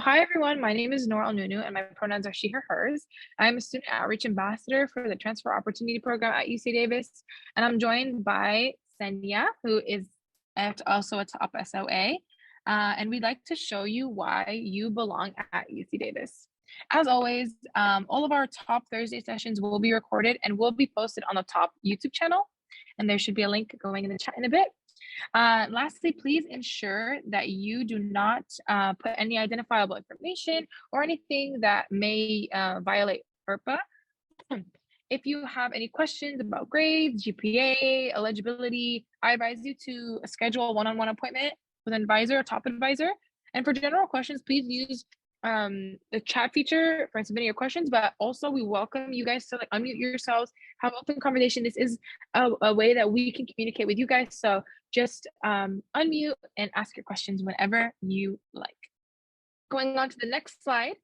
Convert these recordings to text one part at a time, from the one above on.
Hi everyone, my name is Nora Nunu and my pronouns are she, her, hers. I'm a student outreach ambassador for the Transfer Opportunity Program at UC Davis, and I'm joined by Senya, who is also a top SOA, and we'd like to show you why you belong at UC Davis. As always, all of our top Thursday sessions will be recorded and will be posted on the top YouTube channel, and there should be a link going in the chat in a bit. Lastly, please ensure that you do not put any identifiable information or anything that may violate FERPA. If you have any questions about grades, GPA, eligibility, I advise you to schedule a one-on-one appointment with an advisor or top advisor. And for general questions, please use the chat feature for submitting your questions, but also we welcome you guys to unmute yourselves, have open conversation. This is a way that we can communicate with you guys. So just unmute and ask your questions whenever you like. Going on to the next slide.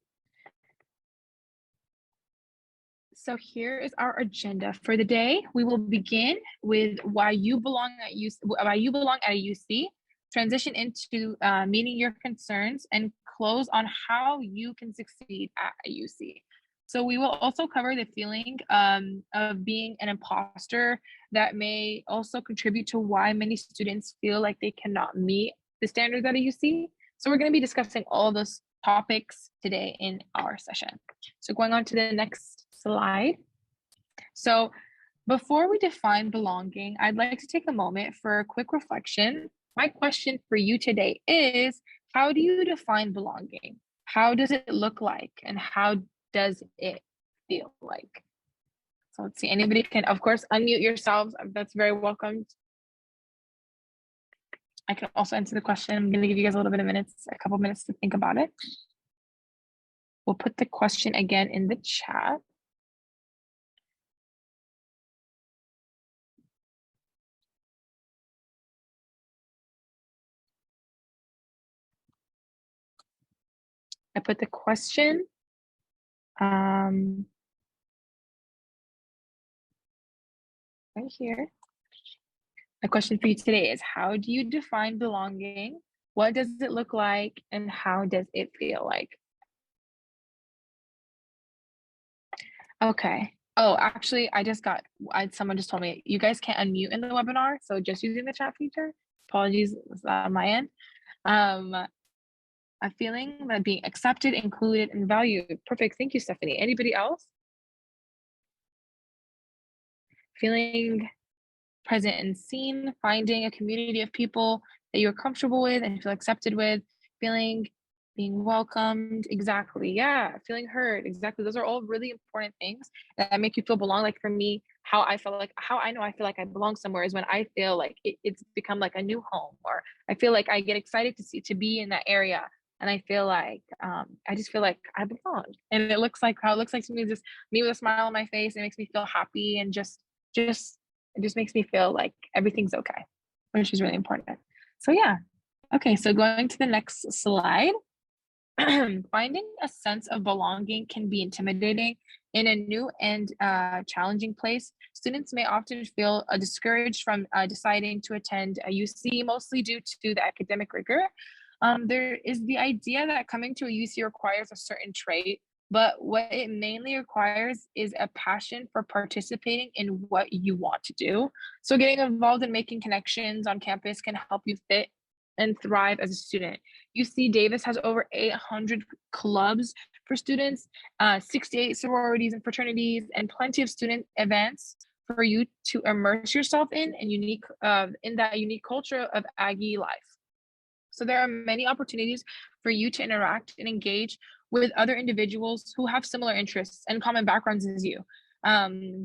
So here is our agenda for the day. We will begin with why you belong at a UC, transition into meeting your concerns, and close on how you can succeed at a UC. So we will also cover the feeling of being an imposter that may also contribute to why many students feel like they cannot meet the standards at a UC. So we're going to be discussing all of those topics today in our session. So going on to the next slide. So before we define belonging, I'd like to take a moment for a quick reflection. My question for you today is, how do you define belonging? How does it look like? And how does it feel like? So let's see, anybody can, of course, unmute yourselves. That's very welcome. I can also answer the question. I'm going to give you guys a couple minutes to think about it. We'll put the question again in the chat. I put the question. Right here. The question for you today is, how do you define belonging? What does it look like? And how does it feel like? Okay. Oh, actually, someone just told me, you guys can't unmute in the webinar, so just using the chat feature. Apologies on my end. A feeling that being accepted, included, and valued. Perfect. Thank you, Stephanie. Anybody else? Feeling present and seen, finding a community of people that you're comfortable with and feel accepted with, being welcomed. Exactly. Yeah. Feeling heard. Exactly. Those are all really important things that make you feel belong. Like for me, how I know I feel like I belong somewhere is when I feel like it's become like a new home, or I feel like I get excited to be in that area. And I feel like, I just feel like I belong. And it looks like to me, just me with a smile on my face. It makes me feel happy, and it just makes me feel like everything's okay, which is really important. So yeah. Okay, so going to the next slide. Finding a sense of belonging can be intimidating. In a new and challenging place, students may often feel discouraged from deciding to attend a UC, mostly due to the academic rigor. There is the idea that coming to a UC requires a certain trait, but what it mainly requires is a passion for participating in what you want to do. So getting involved in making connections on campus can help you fit and thrive as a student. UC Davis has over 800 clubs for students, 68 sororities and fraternities, and plenty of student events for you to immerse yourself in that unique culture of Aggie life. So there are many opportunities for you to interact and engage with other individuals who have similar interests and common backgrounds as you.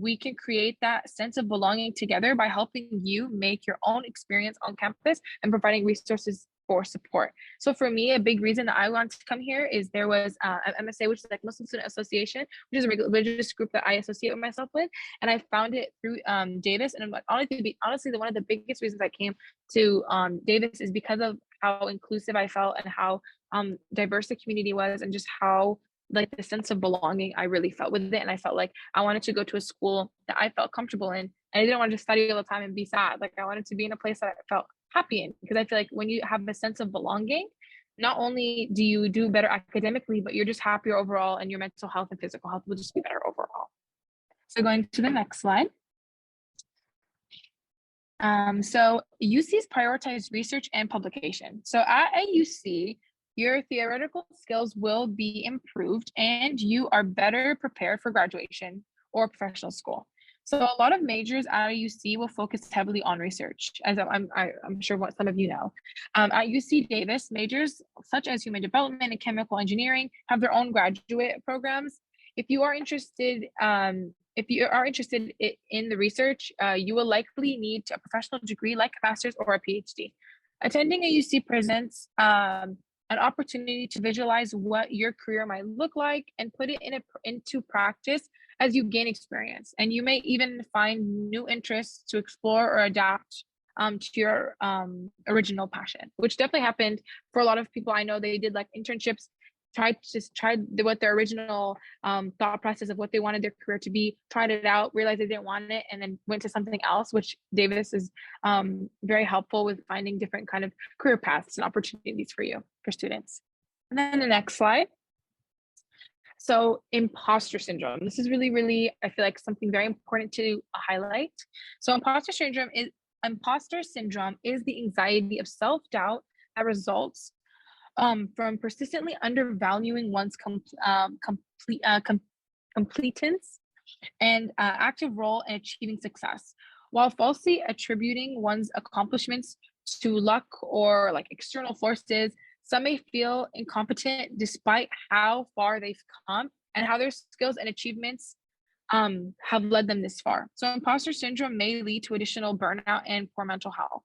We can create that sense of belonging together by helping you make your own experience on campus and providing resources for support. So for me, a big reason that I wanted to come here is there was an MSA, which is like Muslim Student Association, which is a religious group that I associate with myself with. And I found it through Davis. And honestly, one of the biggest reasons I came to Davis is because of how inclusive I felt and how diverse the community was, and just how like the sense of belonging I really felt with it. And I felt like I wanted to go to a school that I felt comfortable in. And I didn't want to just study all the time and be sad. Like I wanted to be in a place that I felt happy in, because I feel like when you have a sense of belonging, not only do you do better academically, but you're just happier overall, and your mental health and physical health will just be better overall. So going to the next slide. So UCs prioritize research and publication. So at a UC, your theoretical skills will be improved and you are better prepared for graduation or professional school. So a lot of majors at a UC will focus heavily on research, as I'm sure what some of you know. At UC Davis, majors such as human development and chemical engineering have their own graduate programs. If you are interested, in the research, you will likely need a professional degree like a master's or a PhD. Attending a UC presents an opportunity to visualize what your career might look like and put it into practice as you gain experience. And you may even find new interests to explore or adapt to your original passion, which definitely happened for a lot of people. I know they did like internships, tried what their original thought process of what they wanted their career to be, tried it out, realized they didn't want it, and then went to something else, which Davis is very helpful with finding different kind of career paths and opportunities for you, for students. And then the next slide. So imposter syndrome. This is really, really, I feel like something very important to highlight. So imposter syndrome is the anxiety of self-doubt that results from persistently undervaluing one's competence and active role in achieving success, while falsely attributing one's accomplishments to luck or like external forces. Some may feel incompetent despite how far they've come and how their skills and achievements have led them this far. So imposter syndrome may lead to additional burnout and poor mental health.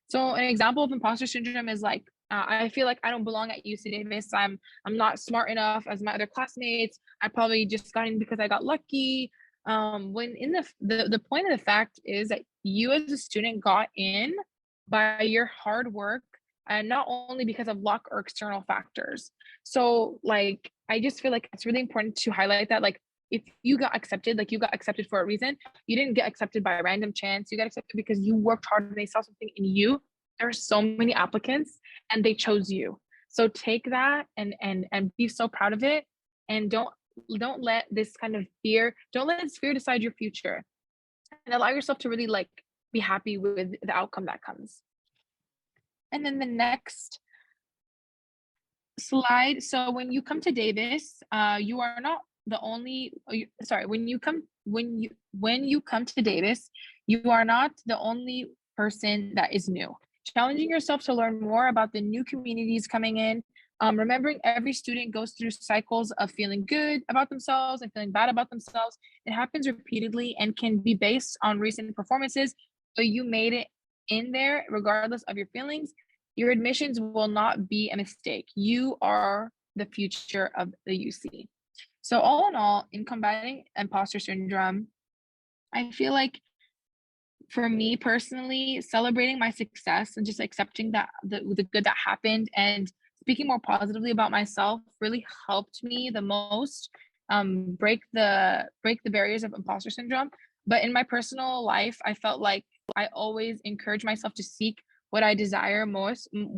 So an example of imposter syndrome is like, I feel like I don't belong at UC Davis. I'm not smart enough as my other classmates. I probably just got in because I got lucky. When in the point of the fact is that you as a student got in by your hard work and not only because of luck or external factors. So like, I just feel like it's really important to highlight that, like, if you got accepted, like you got accepted for a reason. You didn't get accepted by a random chance. You got accepted because you worked hard and they saw something in you. There are so many applicants and they chose you. So take that and be so proud of it, and don't let this kind of fear, don't let this fear decide your future, and allow yourself to really like be happy with the outcome that comes. And then the next slide. So when you come to Davis, you are not the only, sorry, when you come to Davis, you are not the only person that is new. Challenging yourself to learn more about the new communities coming in. Remembering every student goes through cycles of feeling good about themselves and feeling bad about themselves. It happens repeatedly and can be based on recent performances. So you made it in there regardless of your feelings. Your admissions will not be a mistake. You are the future of the UC. So all in all, in combating imposter syndrome, I feel like for me personally, celebrating my success and just accepting that the good that happened and speaking more positively about myself really helped me the most break the barriers of imposter syndrome. But in my personal life, I felt like I always encourage myself to seek what I desire most, and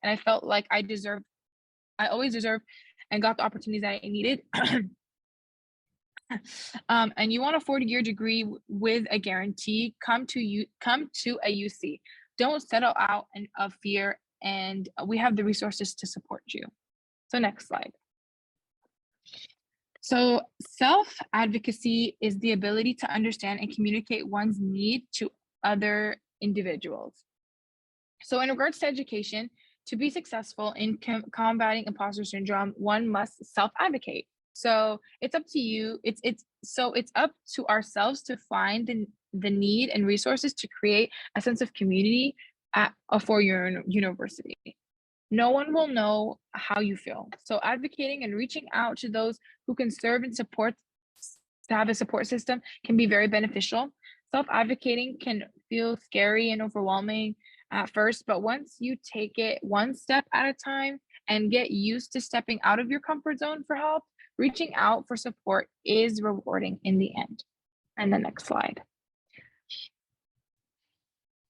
I felt like I always deserved and got the opportunities that I needed. And you want a 40-year degree with a guarantee, come to a UC. Don't settle out of fear, and we have the resources to support you. So next slide. So self-advocacy is the ability to understand and communicate one's need to other individuals. So in regards to education, to be successful in combating imposter syndrome, one must self-advocate. So it's up to you. It's up to ourselves to find the need and resources to create a sense of community for your university. No one will know how you feel. So advocating and reaching out to those who can serve and support, to have a support system, can be very beneficial. Self-advocating can feel scary and overwhelming at first, but once you take it one step at a time and get used to stepping out of your comfort zone for help, reaching out for support is rewarding in the end. And the next slide.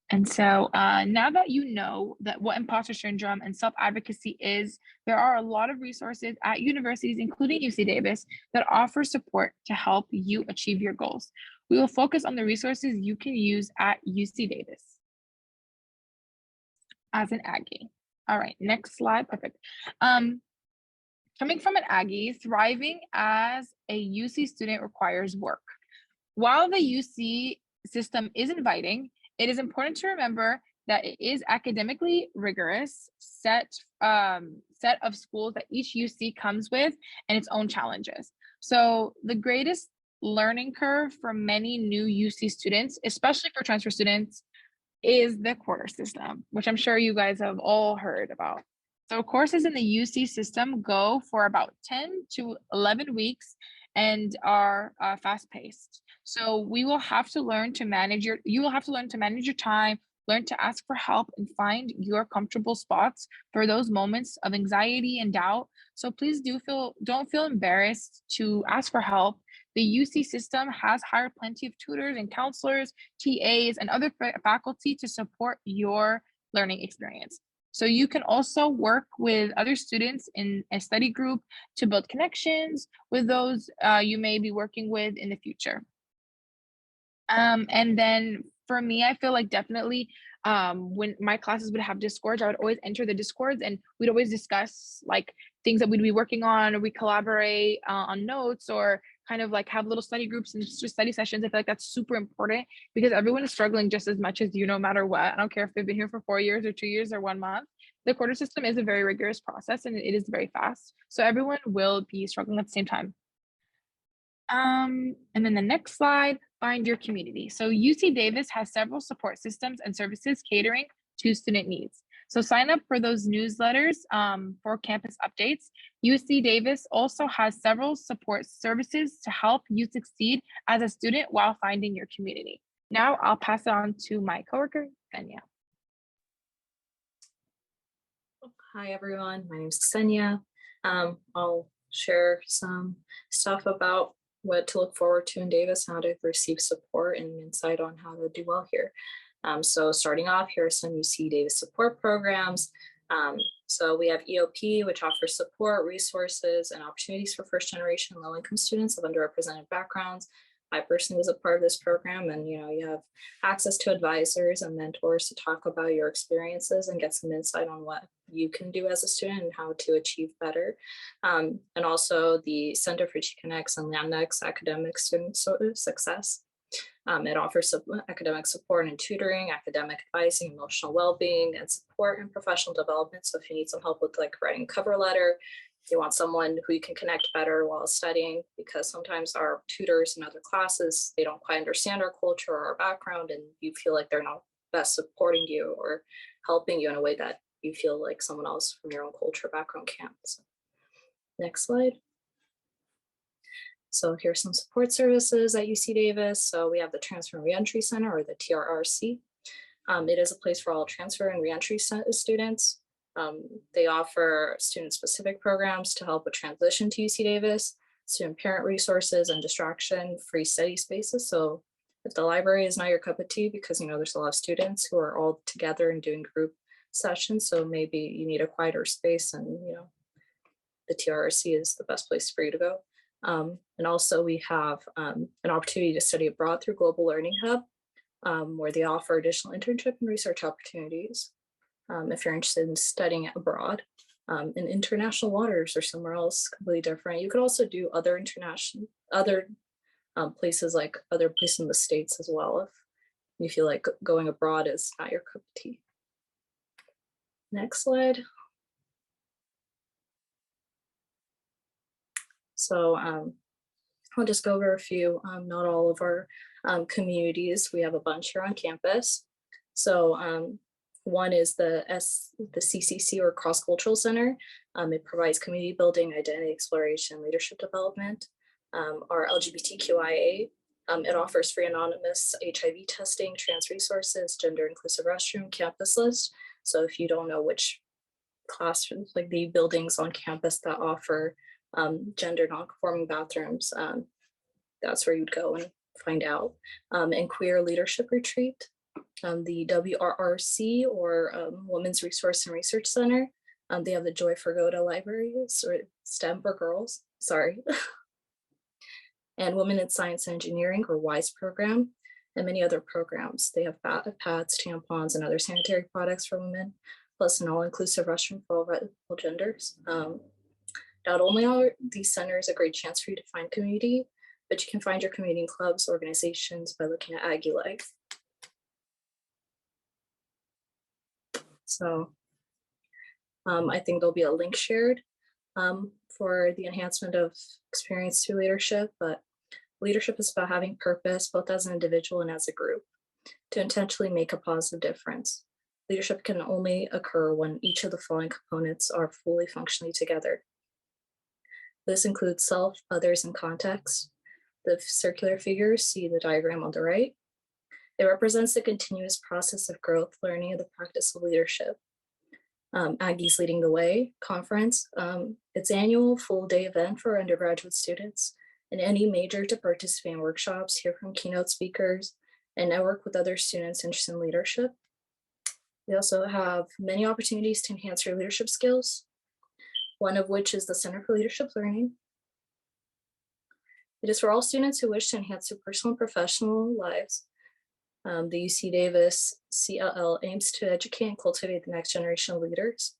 And so now that you know that what imposter syndrome and self-advocacy is, there are a lot of resources at universities, including UC Davis, that offer support to help you achieve your goals. We will focus on the resources you can use at UC Davis as an Aggie. All right, next slide. Perfect. Coming from an Aggie, thriving as a UC student requires work. While the UC system is inviting, it is important to remember that it is academically rigorous set of schools that each UC comes with and its own challenges. So the greatest learning curve for many new UC students, especially for transfer students, is the quarter system, which I'm sure you guys have all heard about. So courses in the UC system go for about 10 to 11 weeks and are fast paced. So we will have to learn to manage you will have to learn to manage your time, learn to ask for help and find your comfortable spots for those moments of anxiety and doubt. So please don't feel embarrassed to ask for help. The UC system has hired plenty of tutors and counselors, TAs, and other faculty to support your learning experience. So you can also work with other students in a study group to build connections with those you may be working with in the future. And then for me, I feel like definitely when my classes would have discords, I would always enter the discords and we'd always discuss like things that we'd be working on, or we collaborate on notes, or kind of like have little study groups and study sessions. I feel like that's super important because everyone is struggling just as much as you, no matter what. I don't care if they've been here for 4 years or 2 years or 1 month. The quarter system is a very rigorous process and it is very fast. So everyone will be struggling at the same time. And then the next slide, find your community. So UC Davis has several support systems and services catering to student needs. So sign up for those newsletters for campus updates. UC Davis also has several support services to help you succeed as a student while finding your community. Now I'll pass it on to my coworker, Kenya. Hi everyone, my name is Ksenia. I'll share some stuff about what to look forward to in Davis, how to receive support and insight on how to do well here. So starting off, here are some UC Davis support programs. So we have EOP, which offers support, resources, and opportunities for first-generation low-income students of underrepresented backgrounds. I personally was a part of this program, and you have access to advisors and mentors to talk about your experiences and get some insight on what you can do as a student and how to achieve better. And also the Center for Chicanx and Latinx Academic Student Success. It offers academic support and tutoring, academic advising, emotional well-being, and support and professional development. So if you need some help with like writing a cover letter, you want someone who you can connect better while studying, because sometimes our tutors in other classes, they don't quite understand our culture or our background, and you feel like they're not best supporting you or helping you in a way that you feel like someone else from your own culture background can't. So, next slide. So here's some support services at UC Davis. So we have the Transfer and Reentry Center, or the TRRC. It is a place for all transfer and reentry students. They offer student-specific programs to help with transition to UC Davis, student parent resources, and distraction-free study spaces. So if the library is not your cup of tea, because there's a lot of students who are all together and doing group sessions, so maybe you need a quieter space, and the TRRC is the best place for you to go. And also we have an opportunity to study abroad through Global Learning Hub, where they offer additional internship and research opportunities. If you're interested in studying abroad in international waters or somewhere else completely different. You could also do other places, like other places in the States as well, if you feel like going abroad is not your cup of tea. Next slide. So I'll just go over a few, not all of our communities. We have a bunch here on campus. So one is the CCC, or Cross Cultural Center. It provides community building, identity exploration, leadership development. Our LGBTQIA, it offers free anonymous HIV testing, trans resources, gender inclusive restroom, campus list. So if you don't know which classrooms, like the buildings on campus that offer gender non-conforming bathrooms, that's where you'd go and find out. And Queer Leadership Retreat. The WRRC, or Women's Resource and Research Center. They have the Joy for Goda libraries, or STEM for girls, sorry. And Women in Science and Engineering, or WISE program, and many other programs. They have pads, tampons, and other sanitary products for women, plus an all-inclusive restroom for all genders. Not only are these centers a great chance for you to find community, but you can find your community in clubs, organizations by looking at Aggie Life. So I think there'll be a link shared for the enhancement of experience through leadership, but leadership is about having purpose, both as an individual and as a group, to intentionally make a positive difference. Leadership can only occur when each of the following components are fully functioning together. This includes self, others, and context. The circular figures, see the diagram on the right. It represents the continuous process of growth, learning, and the practice of leadership. Aggies Leading the Way conference. It's an annual full-day event for undergraduate students and any major to participate in workshops, hear from keynote speakers, and network with other students interested in leadership. We also have many opportunities to enhance your leadership skills, one of which is the Center for Leadership Learning. It is for all students who wish to enhance their personal and professional lives. The UC Davis CLL aims to educate and cultivate the next generation of leaders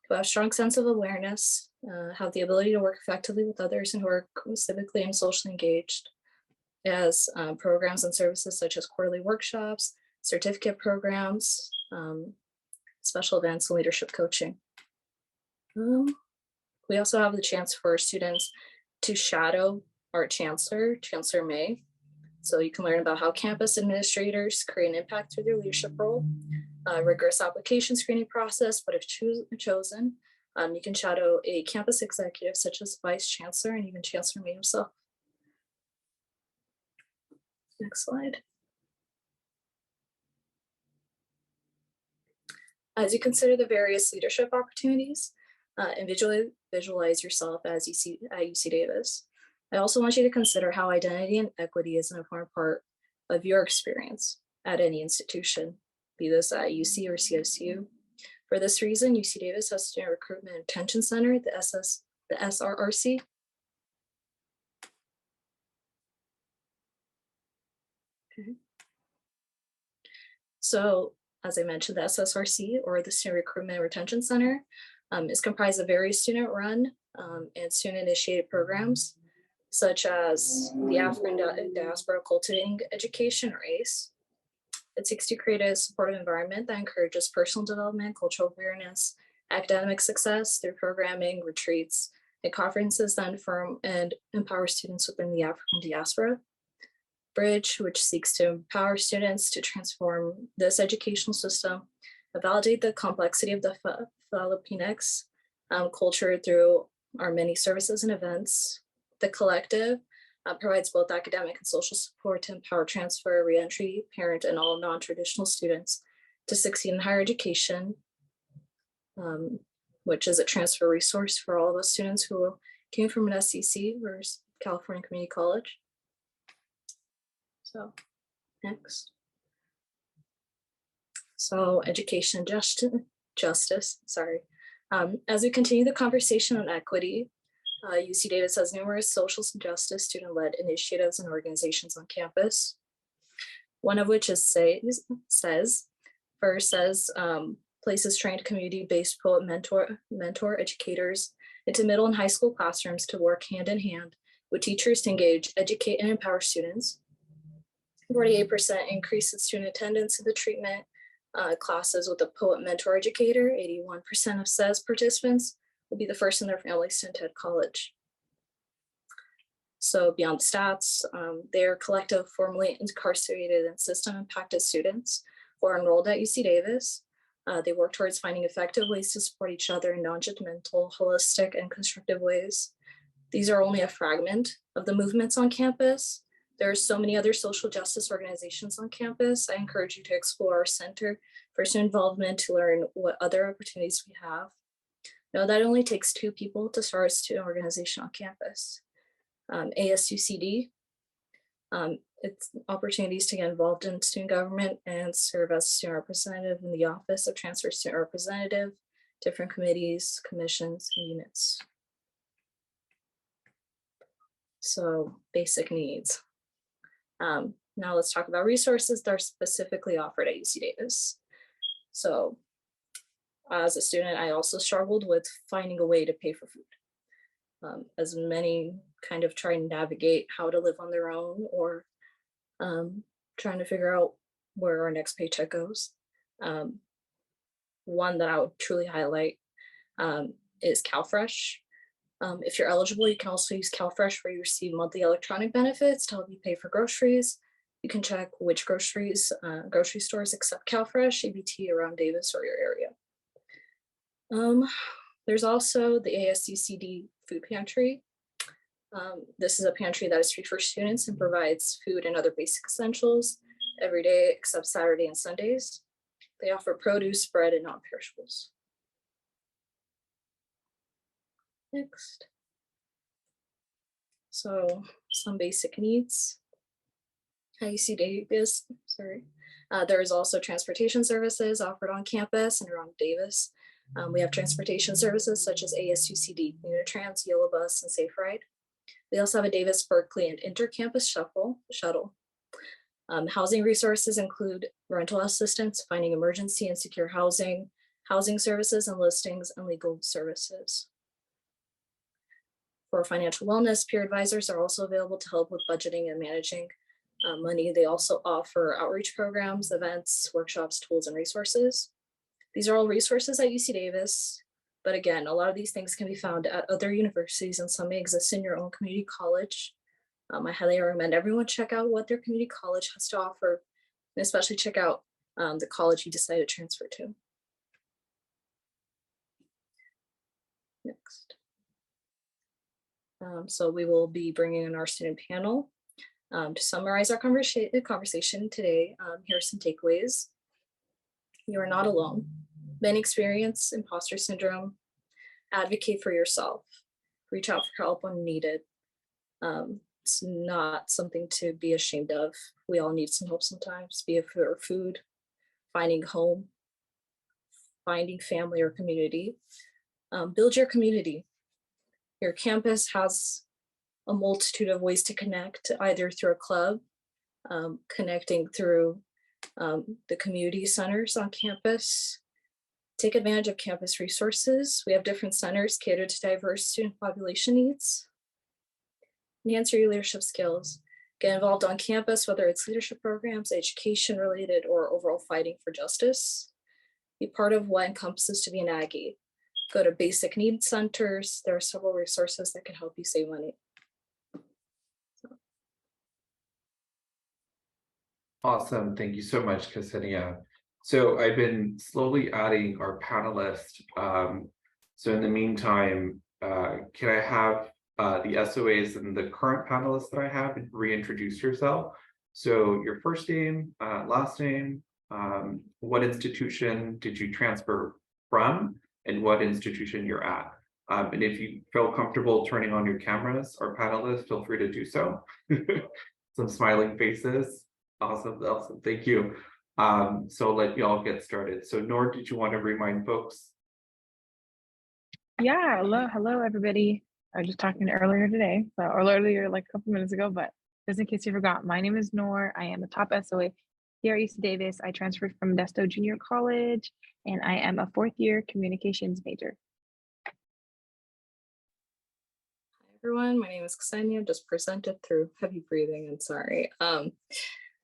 who have a strong sense of awareness, have the ability to work effectively with others, and who are civically and socially engaged. It has programs and services such as quarterly workshops, certificate programs, special events, and leadership coaching. We also have the chance for students to shadow our Chancellor May. So you can learn about how campus administrators create an impact through their leadership role, rigorous application screening process, but if chosen, you can shadow a campus executive such as Vice Chancellor and even Chancellor May himself. Next slide. As you consider the various leadership opportunities, and visualize yourself as you see at UC Davis. I also want you to consider how identity and equity is an important part of your experience at any institution, be this at UC or CSU. For this reason, UC Davis has Student Recruitment and Retention Center, the SRRC. Okay. So, as I mentioned, the SSRC, or the Student Recruitment and Retention Center, is comprised of various student-run and student-initiated programs, such as the African Diaspora Cultivating Education, or ACE. It seeks to create a supportive environment that encourages personal development, cultural awareness, academic success through programming, retreats, and conferences that inform and empower students within the African diaspora. Bridge, which seeks to empower students to transform this educational system, validate the complexity of the Filipinx culture through our many services and events. The collective provides both academic and social support to empower transfer, reentry, parent, and all non-traditional students to succeed in higher education, which is a transfer resource for all those students who came from an SEC or California Community College. So next. So education justice, sorry. As we continue the conversation on equity, UC Davis has numerous social justice student-led initiatives and organizations on campus. One of which is places trained community-based poet mentor educators into middle and high school classrooms to work hand in hand with teachers to engage, educate, and empower students. 48% increase in student attendance in the treatment classes with a poet mentor educator. 81% of SES participants will be the first in their families to attend college. So beyond stats, they're collective formerly incarcerated and system impacted students who are enrolled at UC Davis. They work towards finding effective ways to support each other in non-judgmental, holistic, and constructive ways. These are only a fragment of the movements on campus. There are so many other social justice organizations on campus. I encourage you to explore our Center for Student Involvement to learn what other opportunities we have. Know that it only takes 2 people to start a student organization on campus. ASUCD It's opportunities to get involved in student government and serve as a student representative in the Office of Transfer Student Representative, different committees, commissions, and units. So basic needs. Now let's talk about resources that are specifically offered at UC Davis. So as a student, I also struggled with finding a way to pay for food. As many kind of try and navigate how to live on their own, or trying to figure out where our next paycheck goes. One that I would truly highlight is CalFresh. If you're eligible, you can also use CalFresh, where you receive monthly electronic benefits to help you pay for groceries. You can check which grocery stores accept CalFresh, ABT around Davis or your area. There's also the ASUCD food pantry. This is a pantry that is free for students and provides food and other basic essentials every day except Saturday and Sundays. They offer produce, bread, and non-perishables. Next. So some basic needs. At UC Davis, there is also transportation services offered on campus and around Davis. We have transportation services such as ASUCD, Unitrans, Yellow Bus, and Safe Ride. We also have a Davis, Berkeley, and intercampus shuttle. Housing resources include rental assistance, finding emergency and secure housing, housing services and listings, and legal services. For financial wellness, peer advisors are also available to help with budgeting and managing money. They also offer outreach programs, events, workshops, tools, and resources. These are all resources at UC Davis, but again, a lot of these things can be found at other universities, and some may exist in your own community college. I highly recommend everyone check out what their community college has to offer, and especially check out the college you decide to transfer to. Next. So we will be bringing in our student panel. To summarize our conversation today, here are some takeaways. You are not alone. Many experience imposter syndrome. Advocate for yourself. Reach out for help when needed. It's not something to be ashamed of. We all need some help sometimes, be it for food, finding home, finding family or community. Build your community. Your campus has a multitude of ways to connect, either through a club, connecting through the community centers on campus. Take advantage of campus resources. We have different centers catered to diverse student population needs. Enhance your leadership skills. Get involved on campus, whether it's leadership programs, education related, or overall fighting for justice. Be part of what encompasses to be an Aggie. Go to basic needs centers. There are several resources that can help you save money. Awesome. Thank you so much, Ksenia. So I've been slowly adding our panelists. So in the meantime, can I have the SOAs and the current panelists that I have reintroduce yourself? So your first name, last name, what institution did you transfer from, and what institution you're at? And if you feel comfortable turning on your cameras, our panelists, feel free to do so. Some smiling faces. Awesome, awesome, thank you. So let you all get started. So Nor, did you want to remind folks? Yeah, hello everybody. I was just talking earlier today, or earlier like a couple minutes ago, but just in case you forgot, my name is Nor. I am a top SOA here at UC Davis. I transferred from Modesto Junior College, and I am a fourth year communications major. Hi everyone, my name is Ksenia, just presented through heavy breathing, I'm sorry.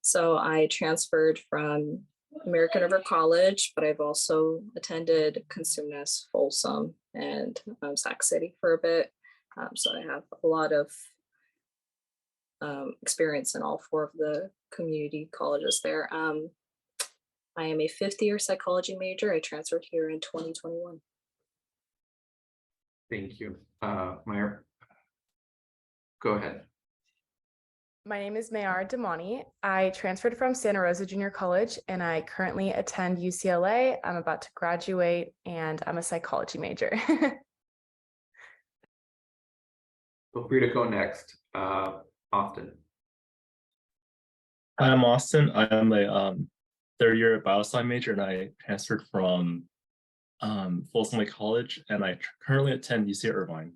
So I transferred from American River College, but I've also attended Cosumnes, Folsom, and Sac City for a bit. So I have a lot of experience in all four of the community colleges there. I am a fifth year psychology major. I transferred here in 2021. Thank you. Meyer, go ahead. My name is Mayar Damani. I transferred from Santa Rosa Junior College, and I currently attend UCLA. I'm about to graduate, and I'm a psychology major. Feel free to go next, Austin. I'm Austin. I'm a third year biosci major, and I transferred from Folsom Lake College, and I currently attend UC Irvine.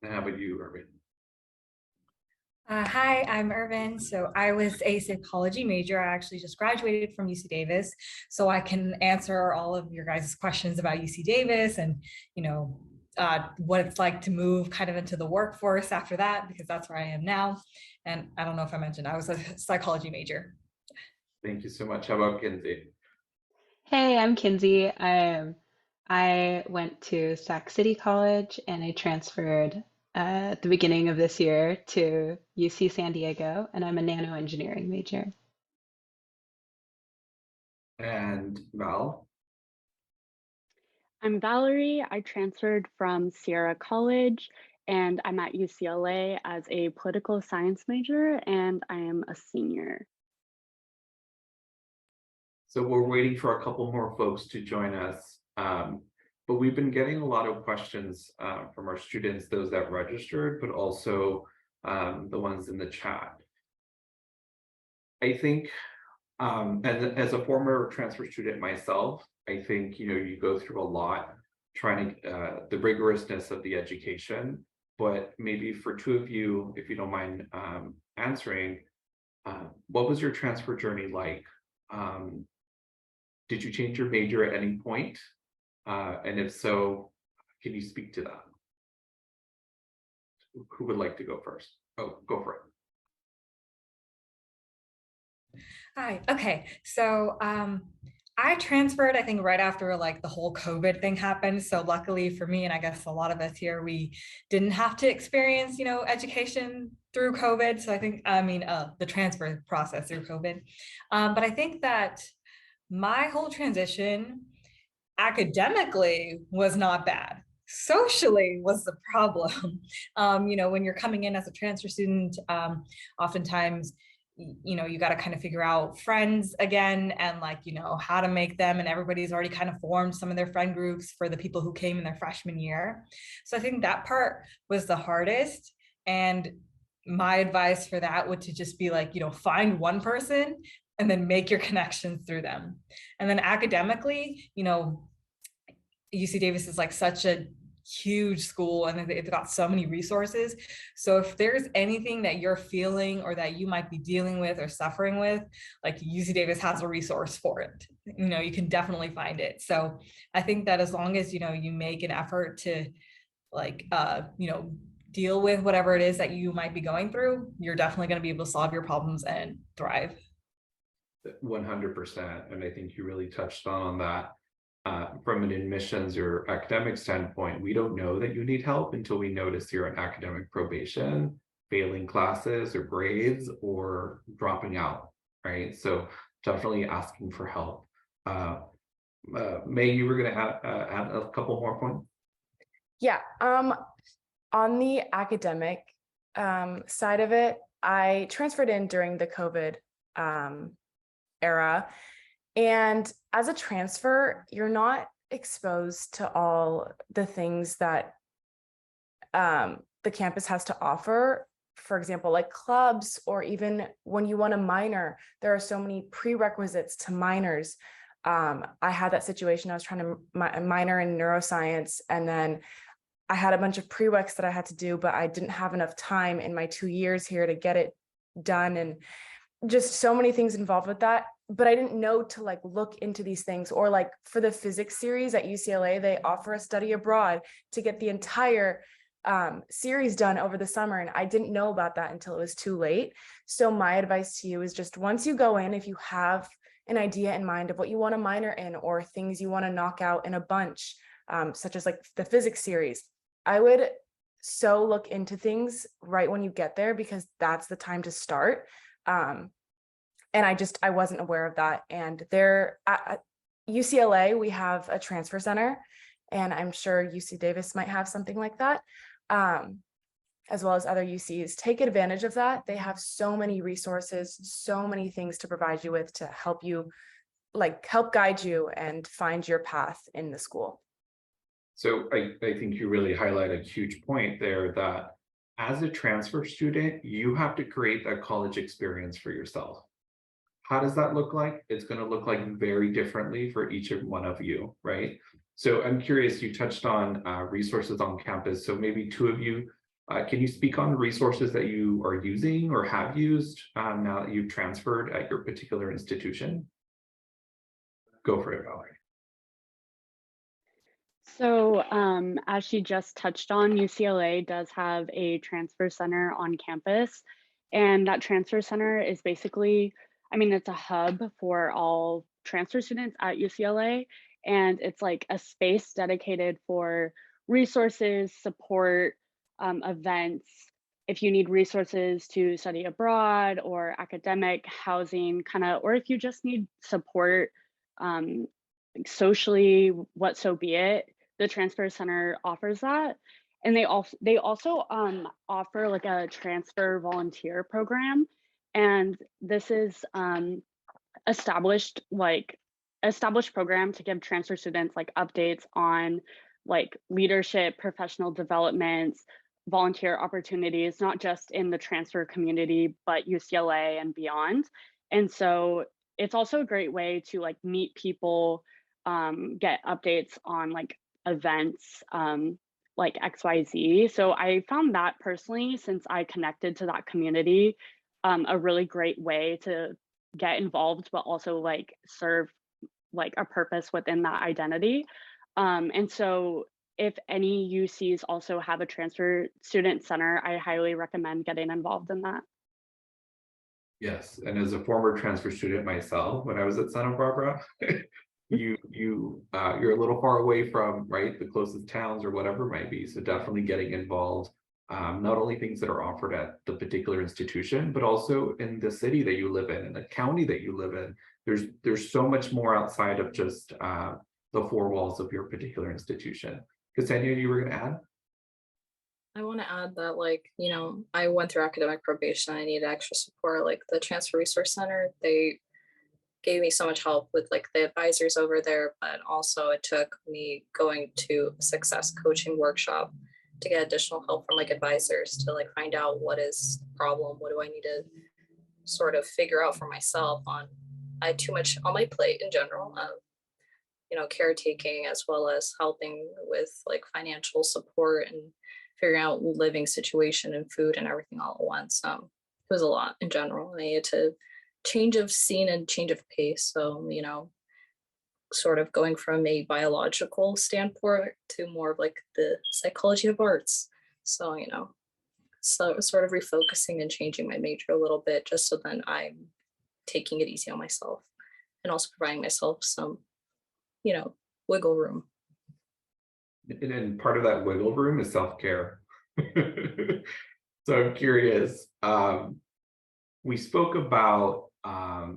And how about you, Irvin? Hi, I'm Irvin. So I was a psychology major. I actually just graduated from UC Davis, so I can answer all of your guys' questions about UC Davis and, what it's like to move kind of into the workforce after that, because that's where I am now. And I don't know if I mentioned, I was a psychology major. Thank you so much. How about Kinsey? Hey, I'm Kinsey. I went to Sac City College and I transferred at the beginning of this year to UC San Diego, and I'm a nano engineering major. And Val? I'm Valerie. I transferred from Sierra College and I'm at UCLA as a political science major and I am a senior. So we're waiting for a couple more folks to join us. But we've been getting a lot of questions from our students, those that registered, but also the ones in the chat. I think as a former transfer student myself, I think, you go through a lot trying to, the rigorousness of the education, but maybe for two of you, if you don't mind answering, what was your transfer journey like? Did you change your major at any point? And if so, can you speak to that? Who would like to go first? Oh, go for it. Hi. Okay. So I transferred, I think, right after like the whole COVID thing happened. So luckily for me, and I guess a lot of us here, we didn't have to experience, education through COVID. So I think, the transfer process through COVID. But I think that my whole transition academically was not bad. Socially was the problem. When you're coming in as a transfer student, oftentimes, you got to kind of figure out friends again and how to make them. And everybody's already kind of formed some of their friend groups for the people who came in their freshman year. So I think that part was the hardest. And my advice for that would to just be find one person and then make your connections through them. And then academically, UC Davis is such a huge school and they've got so many resources. So if there's anything that you're feeling or that you might be dealing with or suffering with, UC Davis has a resource for it. You can definitely find it. So I think that as long as, you make an effort to deal with whatever it is that you might be going through, you're definitely going to be able to solve your problems and thrive. 100%. And I think you really touched on that. From an admissions or academic standpoint, we don't know that you need help until we notice you're on academic probation, failing classes or grades, or dropping out, right? So definitely asking for help. May, you were going to add a couple more points? Yeah, on the academic side of it, I transferred in during the COVID era. And as a transfer, you're not exposed to all the things that the campus has to offer. For example, like clubs, or even when you want to minor, there are so many prerequisites to minors. I had that situation. I was trying to minor in neuroscience, and then I had a bunch of prereqs that I had to do, but I didn't have enough time in my 2 years here to get it done. And just so many things involved with that. But I didn't know to look into these things. Or for the physics series at UCLA, they offer a study abroad to get the entire series done over the summer. And I didn't know about that until it was too late. So my advice to you is just once you go in, if you have an idea in mind of what you want to minor in or things you want to knock out in a bunch, such as the physics series, I would so look into things right when you get there, because that's the time to start. And I wasn't aware of that. And there at UCLA, we have a transfer center, and I'm sure UC Davis might have something like that, as well as other UCs. Take advantage of that. They have so many resources, so many things to provide you with to help you, help guide you and find your path in the school. So I think you really highlight a huge point there, that as a transfer student, you have to create that college experience for yourself. How does that look like? It's going to look like very differently for each of one of you, right? So I'm curious, you touched on resources on campus. So maybe two of you, can you speak on the resources that you are using or have used now that you've transferred at your particular institution? Go for it, Valerie. So, as she just touched on, UCLA does have a transfer center on campus. And that transfer center is basically, I mean, it's a hub for all transfer students at UCLA. And it's like a space dedicated for resources, support, events. If you need resources to study abroad or academic, housing, kind of, or if you just need support socially, what so be it, the transfer center offers that. And they also offer like a transfer volunteer program, and this is established program to give transfer students like updates on like leadership, professional developments, volunteer opportunities, not just in the transfer community but UCLA and beyond. And so it's also a great way to like meet people, get updates on like events, like XYZ. So I found that personally, since I connected to that community, a really great way to get involved, but also like serve like a purpose within that identity. And so if any UCs also have a transfer student center, I highly recommend getting involved in that. Yes, and as a former transfer student myself, when I was at Santa Barbara, you're a little far away from, right, the closest towns or whatever it might be. So definitely getting involved, not only things that are offered at the particular institution, but also in the city that you live in the county that you live in. There's so much more outside of just the four walls of your particular institution. Ksenia, you were going to add? I want to add that, like, you know, I went through academic probation. I needed extra support. Like the Transfer Resource Center, they gave me so much help with like the advisors over there, but also it took me going to a success coaching workshop to get additional help from like advisors to like find out what is the problem, what do I need to sort of figure out for myself. I had too much on my plate in general, you know, caretaking as well as helping with like financial support and figuring out living situation and food and everything all at once. It was a lot in general. I needed to change of scene and change of pace. So, you know, sort of going from a biological standpoint to more of like the psychology of arts. So, you know, so sort of refocusing and changing my major a little bit just so then I'm taking it easy on myself and also providing myself some, you know, wiggle room. And then part of that wiggle room is self-care. So I'm curious, we spoke about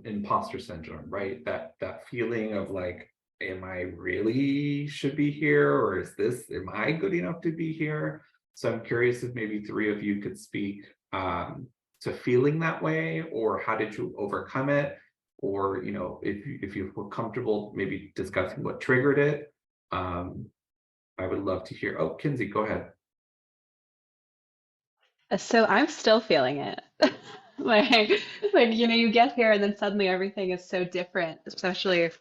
imposter syndrome, right? That feeling of like, am I really should be here, or am I good enough to be here? So I'm curious if maybe three of you could speak to feeling that way, or how did you overcome it? Or, you know, if you feel comfortable maybe discussing what triggered it. I would love to hear. Oh, Kinsey, go ahead. So I'm still feeling it. Like, you know, you get here and then suddenly everything is so different, especially if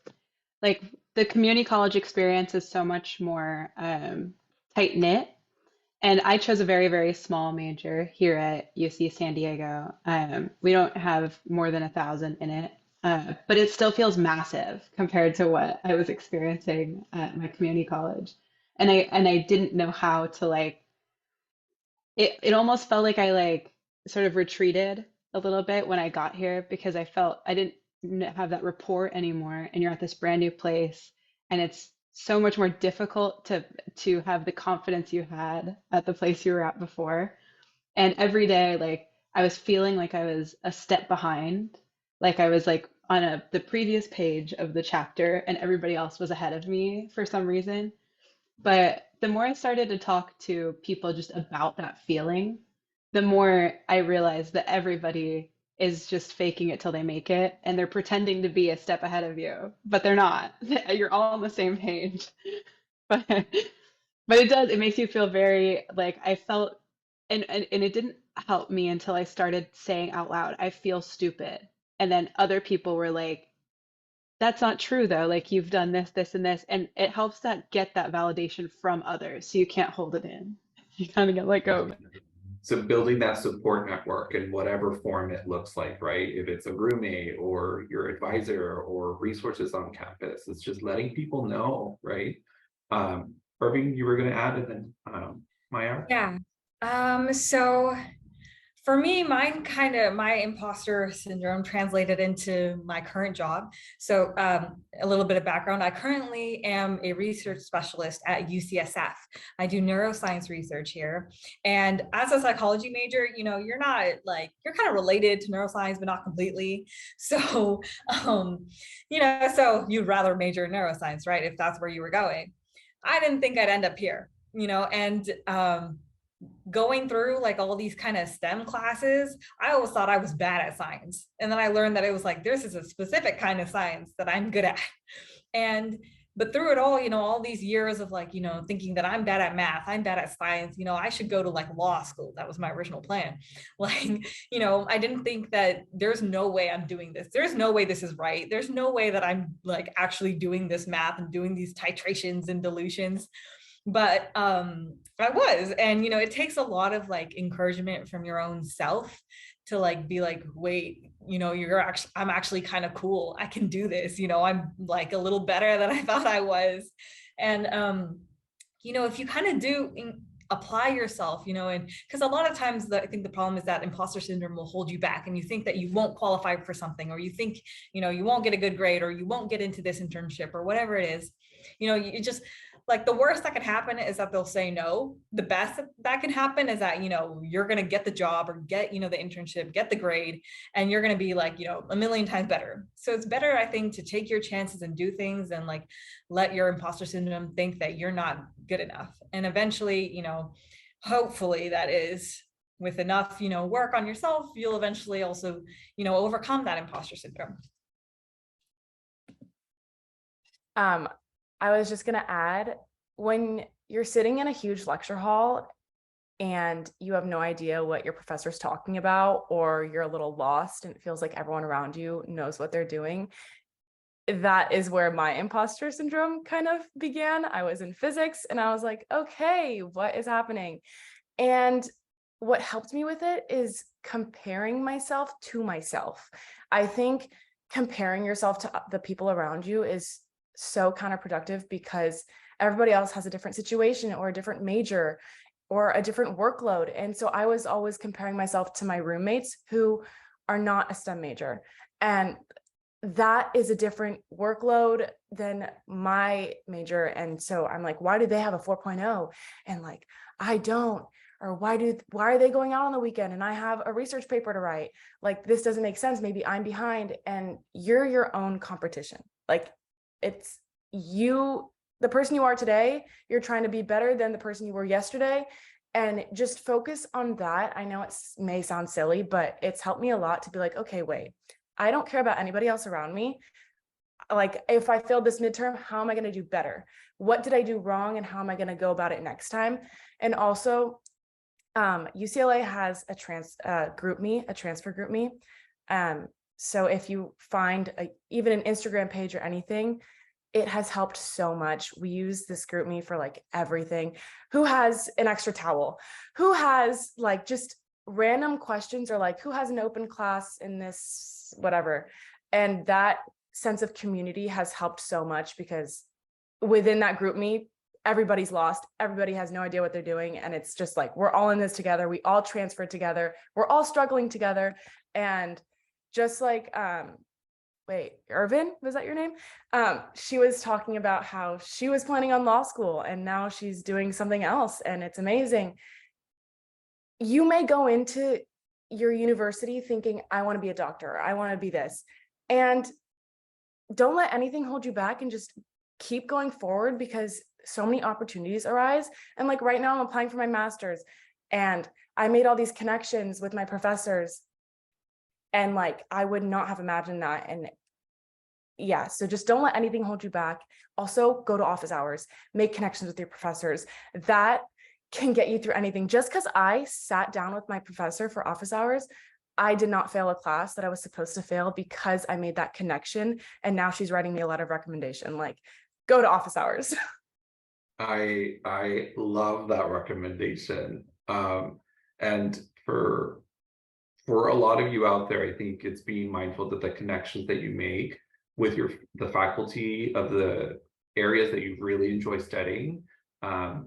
like the community college experience is so much more tight knit. And I chose a very, very small major here at UC San Diego. We don't have more than 1,000 in it, but it still feels massive compared to what I was experiencing at my community college. And I didn't know how to like it almost felt like I like sort of retreated a little bit when I got here because I felt I didn't have that rapport anymore, and you're at this brand new place and it's so much more difficult to have the confidence you had at the place you were at before. And every day like I was feeling like I was a step behind, like I was like on the previous page of the chapter and everybody else was ahead of me for some reason. But the more I started to talk to people just about that feeling, the more I realized that everybody is just faking it till they make it, and they're pretending to be a step ahead of you, but they're not. You're all on the same page. But it makes you feel very like I felt and it didn't help me until I started saying out loud, I feel stupid. And then other people were like, that's not true though. Like you've done this, this, and this. And it helps that get that validation from others. So you can't hold it in. You kind of get let go of it. So building that support network in whatever form it looks like, right? If it's a roommate or your advisor or resources on campus, it's just letting people know, right? Irving, you were going to add, and then Maya? Yeah. So for me, my imposter syndrome translated into my current job. So a little bit of background. I currently am a research specialist at UCSF. I do neuroscience research here. And as a psychology major, you know, you're kind of related to neuroscience, but not completely. So, you know, so you'd rather major in neuroscience, right? If that's where you were going. I didn't think I'd end up here, you know, and going through like all these kind of STEM classes, I always thought I was bad at science. And then I learned that it was like, this is a specific kind of science that I'm good at. But through it all, you know, all these years of like, you know, thinking that I'm bad at math, I'm bad at science, you know, I should go to like law school. That was my original plan. Like, you know, I didn't think that there's no way I'm doing this. There's no way this is right. There's no way that I'm like actually doing this math and doing these titrations and dilutions. But I was, and you know, it takes a lot of like encouragement from your own self to like be like, wait, you know, I'm actually kind of cool. I can do this, you know, I'm like a little better than I thought I was. And you know, if you kind of do apply yourself, you know, and because a lot of times I think the problem is that imposter syndrome will hold you back, and you think that you won't qualify for something, or you think, you know, you won't get a good grade, or you won't get into this internship, or whatever it is. You know, you just like, the worst that can happen is that they'll say no. The best that can happen is that, you know, you're going to get the job or get, you know, the internship, get the grade, and you're going to be like, you know, a million times better. So it's better, I think, to take your chances and do things and like let your imposter syndrome think that you're not good enough. And eventually, you know, hopefully that is with enough, you know, work on yourself, you'll eventually also, you know, overcome that imposter syndrome. I was just going to add, when you're sitting in a huge lecture hall and you have no idea what your professor's talking about, or you're a little lost and it feels like everyone around you knows what they're doing, that is where my imposter syndrome kind of began. I was in physics and I was like, okay, what is happening? And what helped me with it is comparing myself to myself. I think comparing yourself to the people around you is so counterproductive, because everybody else has a different situation or a different major or a different workload. And so I was always comparing myself to my roommates who are not a STEM major. And that is a different workload than my major. And so I'm like, why do they have a 4.0? And like, I don't. Or why are they going out on the weekend and I have a research paper to write? Like, this doesn't make sense. Maybe I'm behind. And you're your own competition. Like, it's you, the person you are today, you're trying to be better than the person you were yesterday, and just focus on that. I know it may sound silly, but it's helped me a lot to be like, okay, wait, I don't care about anybody else around me. Like, if I failed this midterm, how am I going to do better? What did I do wrong? And how am I going to go about it next time? And also, UCLA has a transfer group me. So if you find even an Instagram page or anything, it has helped so much. We use this group me for like everything. Who has an extra towel? Who has like just random questions, or like who has an open class in this, whatever. And that sense of community has helped so much, because within that group me, everybody's lost. Everybody has no idea what they're doing. And it's just like, we're all in this together. We all transferred together. We're all struggling together. And just like, wait, Irvin, was that your name? She was talking about how she was planning on law school and now she's doing something else, and it's amazing. You may go into your university thinking, I want to be a doctor, I want to be this. And don't let anything hold you back, and just keep going forward, because so many opportunities arise. And like right now I'm applying for my master's, and I made all these connections with my professors, and like I would not have imagined that. And yeah, so just don't let anything hold you back. Also, go to office hours, make connections with your professors. That can get you through anything. Just because I sat down with my professor for office hours, I did not fail a class that I was supposed to fail because I made that connection. And now she's writing me a letter of recommendation, like, go to office hours. I love that recommendation. And for a lot of you out there, I think it's being mindful that the connections that you make with the faculty of the areas that you really enjoy studying,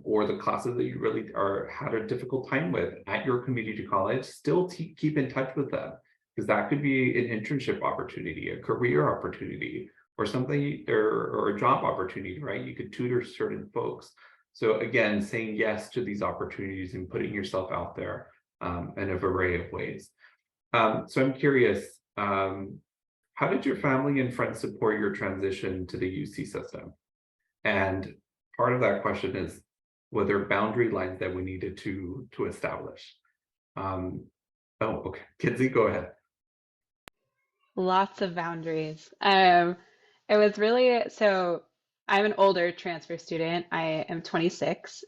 or the classes that you really had a difficult time with at your community college, still keep in touch with them, because that could be an internship opportunity, a career opportunity, or something, or a job opportunity, right? You could tutor certain folks. So again, saying yes to these opportunities and putting yourself out there in a array of ways. So I'm curious, how did your family and friends support your transition to the UC system? And part of that question is, were there boundary lines that we needed to establish? Oh, okay, Kinsey, go ahead. Lots of boundaries. It was really, so I'm an older transfer student. I am 26.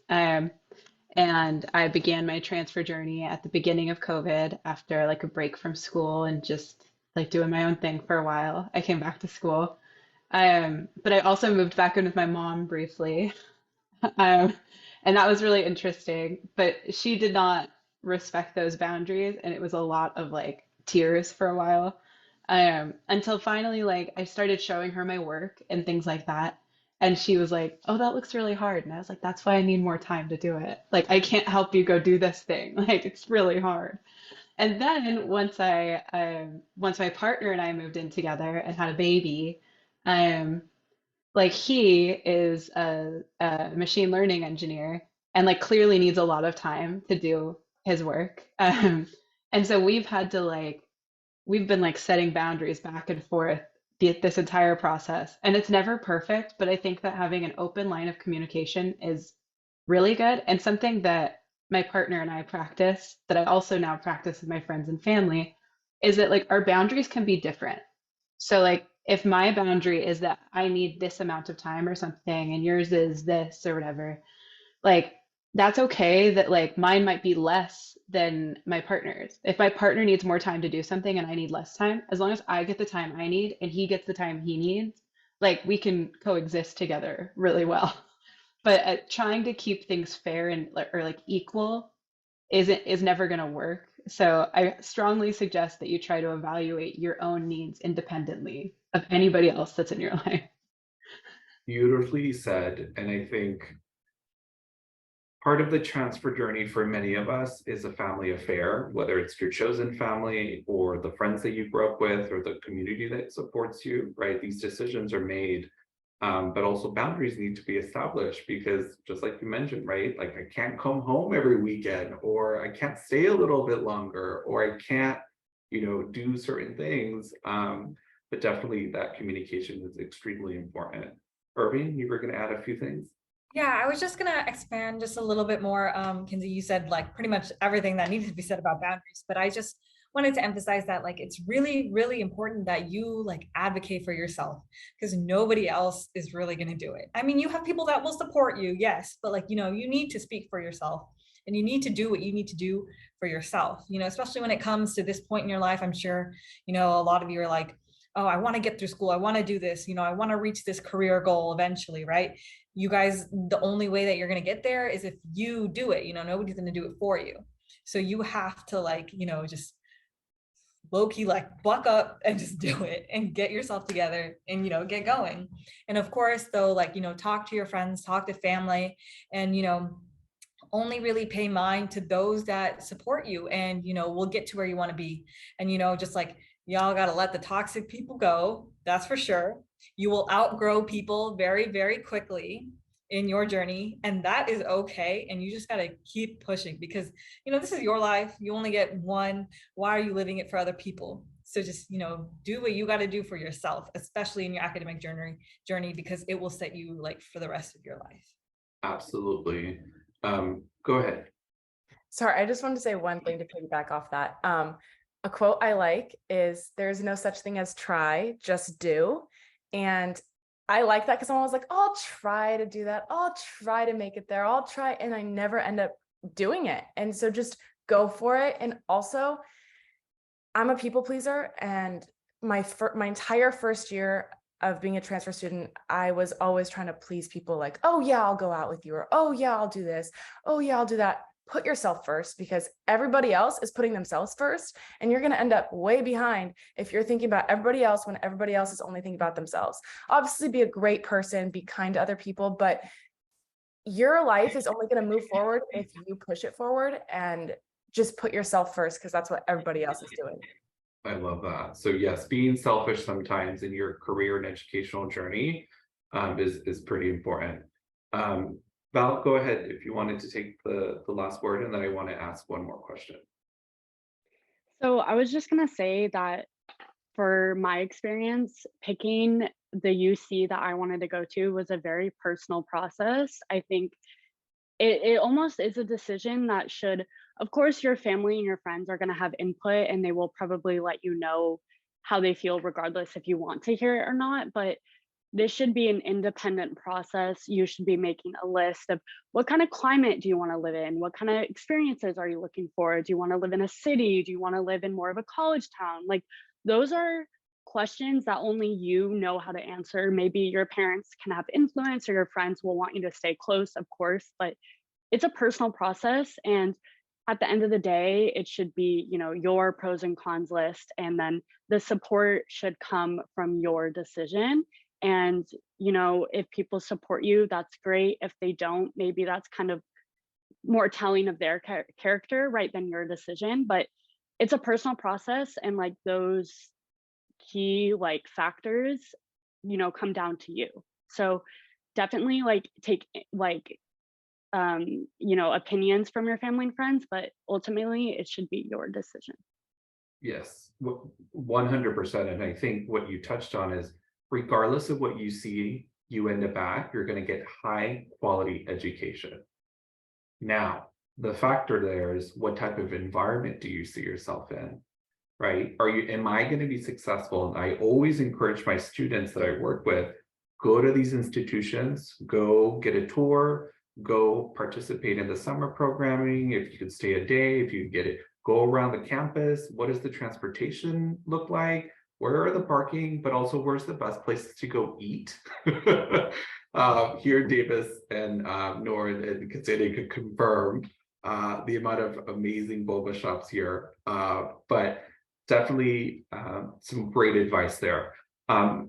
And I began my transfer journey at the beginning of COVID after like a break from school and just like doing my own thing for a while. I came back to school. But I also moved back in with my mom briefly. Um, and that was really interesting. But she did not respect those boundaries, and it was a lot of like tears for a while. Until finally, like I started showing her my work and things like that. And she was like, "Oh, that looks really hard." And I was like, "That's why I need more time to do it. Like, I can't help you go do this thing. Like, it's really hard." And then once my partner and I moved in together and had a baby, um, like he is a machine learning engineer and like clearly needs a lot of time to do his work. And so we've been like setting boundaries back and forth this entire process. And it's never perfect, but I think that having an open line of communication is really good, and something that my partner and I practice, that I also now practice with my friends and family, is that like our boundaries can be different. So like if my boundary is that I need this amount of time or something and yours is this or whatever, like that's okay that like mine might be less than my partner's. If my partner needs more time to do something and I need less time, as long as I get the time I need and he gets the time he needs, like we can coexist together really well. But trying to keep things fair and or like equal is never going to work. So I strongly suggest that you try to evaluate your own needs independently of anybody else that's in your life. Beautifully said. And I think part of the transfer journey for many of us is a family affair, whether it's your chosen family or the friends that you grew up with or the community that supports you, right? These decisions are made, but also boundaries need to be established, because just like you mentioned, right? Like I can't come home every weekend, or I can't stay a little bit longer, or I can't, do certain things. But definitely that communication is extremely important. Irving, you were going to add a few things? Yeah, I was just gonna expand just a little bit more. Kinsey, you said like pretty much everything that needed to be said about boundaries, but I just wanted to emphasize that like it's really, really important that you like advocate for yourself, because nobody else is really gonna do it. I mean, you have people that will support you, yes, but like, you need to speak for yourself and you need to do what you need to do for yourself, especially when it comes to this point in your life. I'm sure, a lot of you are like, oh, I want to get through school. I want to do this, I want to reach this career goal eventually, right? You guys, the only way that you're going to get there is if you do it. Nobody's going to do it for you. So you have to like, just low key, like buck up and just do it and get yourself together and, get going. And of course, though, like, talk to your friends, talk to family, and, only really pay mind to those that support you, and, we'll get to where you want to be. And, just like, y'all got to let the toxic people go. That's for sure. You will outgrow people very, very quickly in your journey, and that is okay. And you just got to keep pushing, because, this is your life. You only get one. Why are you living it for other people? So just, do what you got to do for yourself, especially in your academic journey, because it will set you like for the rest of your life. Absolutely. Go ahead. Sorry, I just wanted to say one thing to piggyback off that. A quote I like is, "There's no such thing as try, just do." And I like that because someone was like, "I'll try to do that. I'll try to make it there. I'll try." And I never end up doing it. And so just go for it. And also, I'm a people pleaser, and my entire first year of being a transfer student, I was always trying to please people, like, oh yeah, I'll go out with you, or oh yeah, I'll do this, oh yeah, I'll do that. Put yourself first, because everybody else is putting themselves first, and you're going to end up way behind if you're thinking about everybody else when everybody else is only thinking about themselves. Obviously, be a great person, be kind to other people, but your life is only going to move forward if you push it forward, and just put yourself first, because that's what everybody else is doing. I love that. So yes, being selfish sometimes in your career and educational journey is pretty important. Val, go ahead if you wanted to take the last word, and then I want to ask one more question. So I was just gonna say that for my experience, picking the UC that I wanted to go to was a very personal process. I think it almost is a decision that should, of course, your family and your friends are going to have input, and they will probably let you know how they feel regardless if you want to hear it or not. But this should be an independent process. You should be making a list of what kind of climate do you want to live in? What kind of experiences are you looking for? Do you want to live in a city? Do you want to live in more of a college town? Like, those are questions that only you know how to answer. Maybe your parents can have influence, or your friends will want you to stay close, of course, but it's a personal process. And at the end of the day, it should be, you know, your pros and cons list, and then the support should come from your decision. And, you know, if people support you, that's great. If they don't, maybe that's kind of more telling of their character, right, than your decision. But it's a personal process, and like those key like factors, you know, come down to you. So definitely like take like you know, opinions from your family and friends, but ultimately it should be your decision. Yes, 100%. And I think what you touched on is, regardless of what you see, you end up at, you're going to get high quality education. Now, the factor there is, what type of environment do you see yourself in, right? Am I going to be successful? And I always encourage my students that I work with, go to these institutions, go get a tour, go participate in the summer programming. If you could stay a day, if you get it, go around the campus. What does the transportation look like? Where are the parking, but also where's the best places to go eat? Here in Davis and Nora and Katsede could confirm the amount of amazing boba shops here. But definitely some great advice there.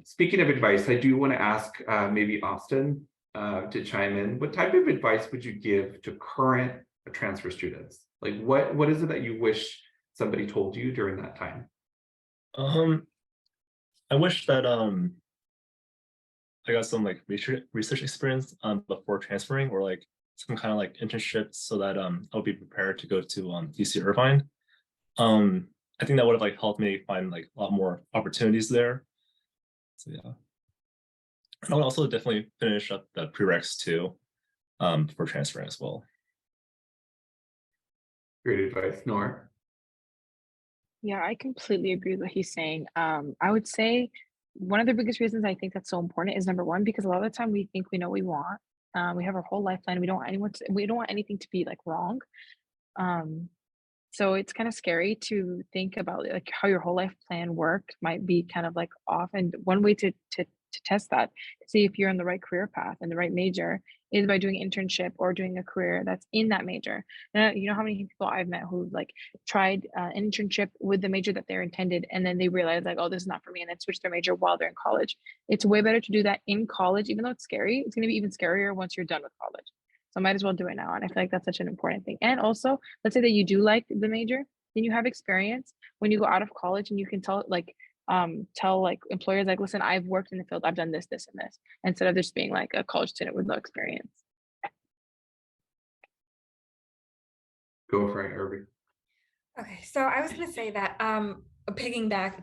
Speaking of advice, I do want to ask maybe Austin to chime in. What type of advice would you give to current transfer students? Like, what is it that you wish somebody told you during that time? I wish that I got some like research experience before transferring, or like some kind of like internship, so that I'll be prepared to go to UC Irvine. I think that would have like helped me find like a lot more opportunities there. So yeah. And I would also definitely finish up the prereqs too, for transferring as well. Great advice, Nora. Yeah, I completely agree with what he's saying. I would say one of the biggest reasons I think that's so important is, number one, because a lot of the time we think we know what we want. We have our whole life plan. We don't want anything to be like wrong. So it's kind of scary to think about like how your whole life plan work might be kind of like off. And one way to test that, to see if you're on the right career path and the right major, is by doing an internship or doing a career that's in that major. And you know how many people I've met who like tried an internship with the major that they're intended, and then they realize like, oh, this is not for me, and then switch their major while they're in college. It's way better to do that in college, even though it's scary. It's going to be even scarier once you're done with college. So I might as well do it now. And I feel like that's such an important thing. And also, let's say that you do like the major, then you have experience when you go out of college, and you can tell like employers like, listen, I've worked in the field, I've done this, this, and this, instead of just being like a college student with no experience. Go for it, Irving. Okay, so I was gonna say that piggyback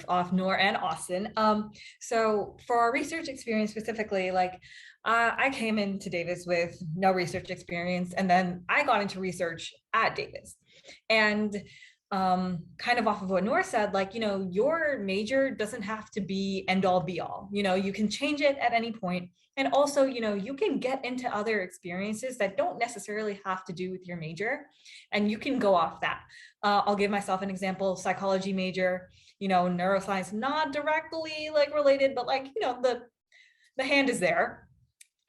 off Nor and Austin. So for our research experience specifically, like I came into Davis with no research experience, and then I got into research at Davis. And kind of off of what Noor said, like, you know, your major doesn't have to be end all be all, you know, you can change it at any point. And also, you know, you can get into other experiences that don't necessarily have to do with your major, and you can go off that. I'll give myself an example: psychology major, you know, neuroscience, not directly like related, but like, you know, the hand is there.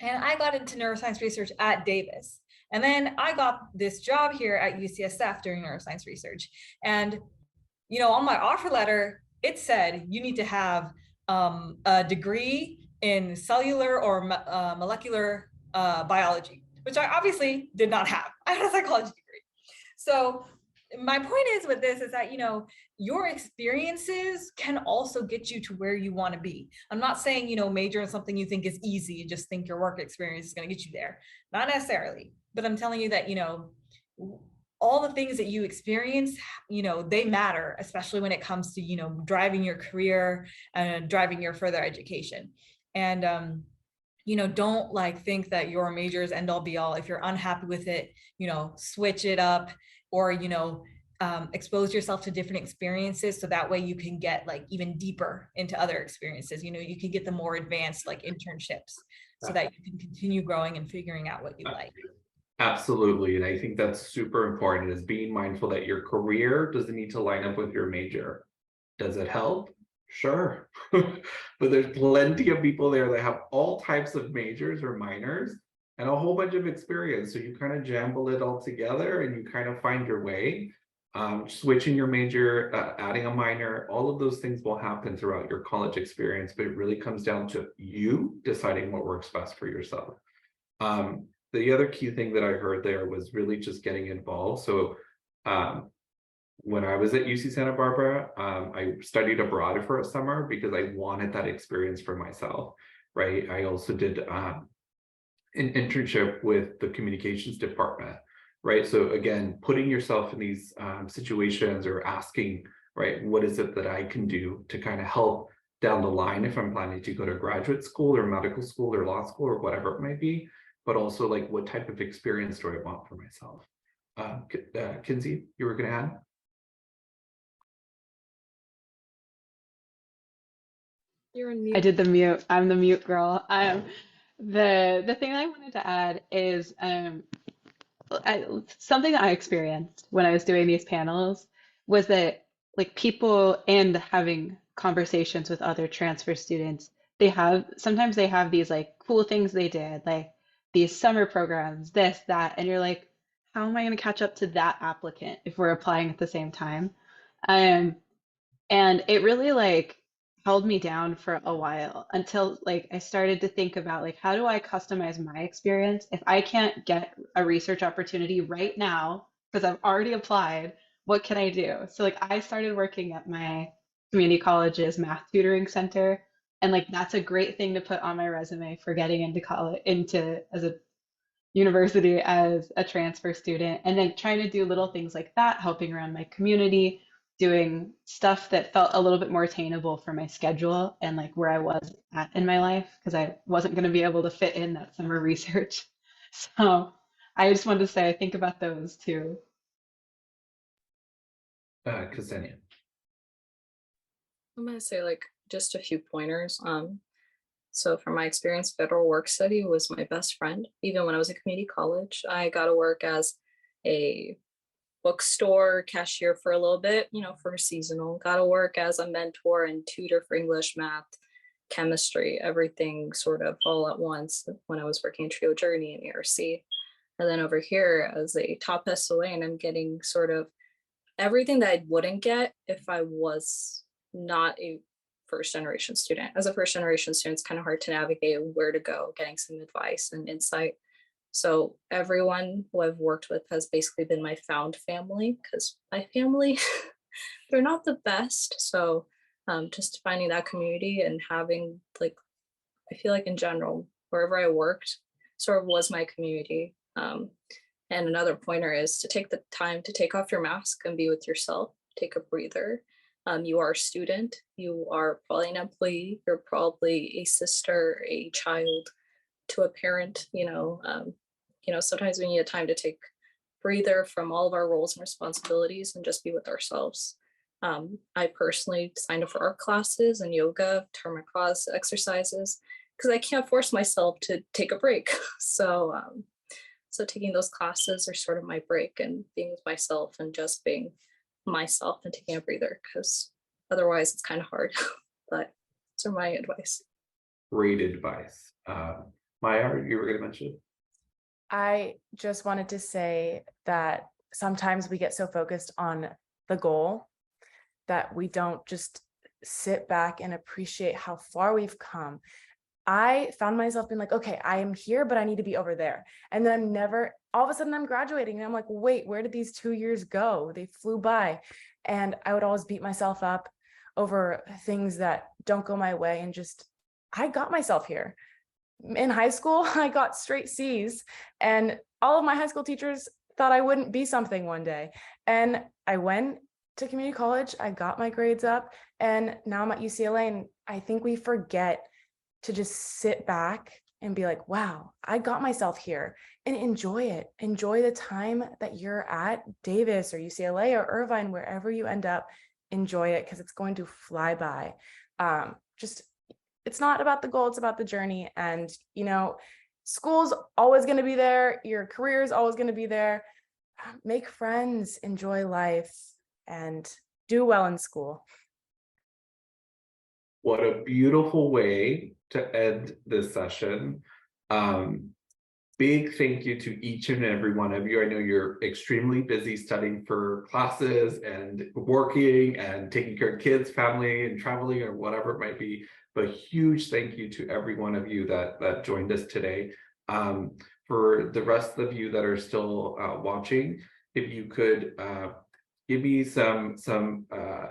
And I got into neuroscience research at Davis. And then I got this job here at UCSF doing neuroscience research. And, you know, on my offer letter, it said you need to have a degree in cellular or molecular biology, which I obviously did not have. I had a psychology degree. So my point is with this is that, you know, your experiences can also get you to where you want to be. I'm not saying, you know, major in something you think is easy and just think your work experience is going to get you there. Not necessarily, but I'm telling you that, you know, all the things that you experience, you know, they matter, especially when it comes to, you know, driving your career and driving your further education. And, you know, don't like think that your major is end all be all. If you're unhappy with it, you know, switch it up, or, you know, expose yourself to different experiences so that way you can get like even deeper into other experiences. You know, you can get the more advanced like internships so that you can continue growing and figuring out what you like. Absolutely. And I think that's super important, is being mindful that your career doesn't need to line up with your major. Does it help? Sure. But there's plenty of people there that have all types of majors or minors and a whole bunch of experience. So you kind of jumble it all together and you kind of find your way. Switching your major, adding a minor, all of those things will happen throughout your college experience, but it really comes down to you deciding what works best for yourself. The other key thing that I heard there was really just getting involved. So when I was at UC Santa Barbara, I studied abroad for a summer because I wanted that experience for myself, right? I also did an internship with the communications department, right? So again, putting yourself in these situations or asking, right, what is it that I can do to kind of help down the line if I'm planning to go to graduate school or medical school or law school or whatever it might be, but also like what type of experience do I want for myself? Kinsey, you were going to add? You're on mute. I did the mute. I'm the mute girl. The thing I wanted to add is something that I experienced when I was doing these panels was that like people and having conversations with other transfer students, sometimes they have these like cool things they did, like these summer programs, this, that, and you're like, how am I going to catch up to that applicant if we're applying at the same time? Um, and it really like held me down for a while until like I started to think about like how do I customize my experience if I can't get a research opportunity right now because I've already applied, what can I do? So like I started working at my community college's math tutoring center, and like that's a great thing to put on my resume for getting into college, into as a university as a transfer student, and then trying to do little things like that, helping around my community, doing stuff that felt a little bit more attainable for my schedule and like where I was at in my life because I wasn't going to be able to fit in that summer research. So I just wanted to say I think about those too. Ksenia. I'm gonna say like just a few pointers. So from my experience, federal work study was my best friend. Even when I was at community college, I got to work as a bookstore cashier for a little bit, you know, for seasonal. Got to work as a mentor and tutor for English, math, chemistry, everything sort of all at once when I was working in Trio Journey in ERC. And then over here as a top SOA, and I'm getting sort of everything that I wouldn't get if I was not a first generation student. As a first generation student, it's kind of hard to navigate where to go, getting some advice and insight. So everyone who I've worked with has basically been my found family, because my family, they're not the best. So just finding that community and having like, I feel like in general, wherever I worked sort of was my community. And another pointer is to take the time to take off your mask and be with yourself, take a breather. You are a student, you are probably an employee, you're probably a sister, a child to a parent, you know, sometimes we need a time to take breather from all of our roles and responsibilities and just be with ourselves. I personally signed up for art classes and yoga, turn my class exercises, because I can't force myself to take a break. So taking those classes are sort of my break and being with myself and just being myself and taking a breather, because otherwise it's kind of hard. But those are my advice. Great advice. Maya, you were going to mention? I just wanted to say that sometimes we get so focused on the goal that we don't just sit back and appreciate how far we've come. I found myself being like, okay, I am here, but I need to be over there. And then all of a sudden I'm graduating and I'm like, wait, where did these 2 years go? They flew by. And I would always beat myself up over things that don't go my way. And I got myself here. In high school, I got straight C's, and all of my high school teachers thought I wouldn't be something one day. And I went to community college, I got my grades up, and now I'm at UCLA. And I think we forget to just sit back and be like, wow, I got myself here, and enjoy it. Enjoy the time that you're at Davis or UCLA or Irvine, wherever you end up. Enjoy it, because it's going to fly by. It's not about the goal, it's about the journey. And, school's always going to be there. Your career is always going to be there. Make friends, enjoy life, and do well in school. What a beautiful way to end this session. Big thank you to each and every one of you. I know you're extremely busy studying for classes and working and taking care of kids, family, and traveling, or whatever it might be. But huge thank you to every one of you that joined us today. For the rest of you that are still watching, if you could give me some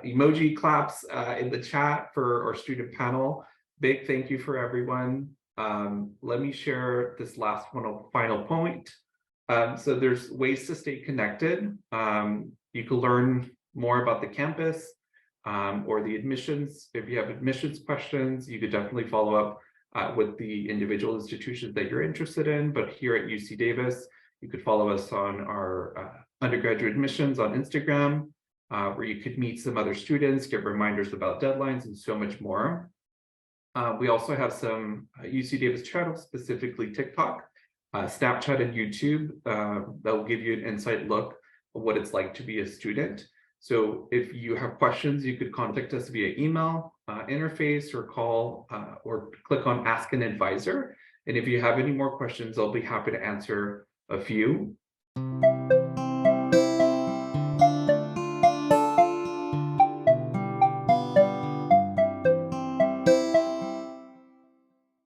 emoji claps in the chat for our student panel. Big thank you for everyone. Let me share this last final point. So there's ways to stay connected. You can learn more about the campus or the admissions. If you have admissions questions, you could definitely follow up with the individual institutions that you're interested in. But here at UC Davis, you could follow us on our undergraduate admissions on Instagram, where you could meet some other students, get reminders about deadlines, and so much more. We also have some UC Davis channels, specifically TikTok, Snapchat, and YouTube that will give you an inside look of what it's like to be a student. So if you have questions, you could contact us via email interface, or call or click on Ask an Advisor. And if you have any more questions, I'll be happy to answer a few.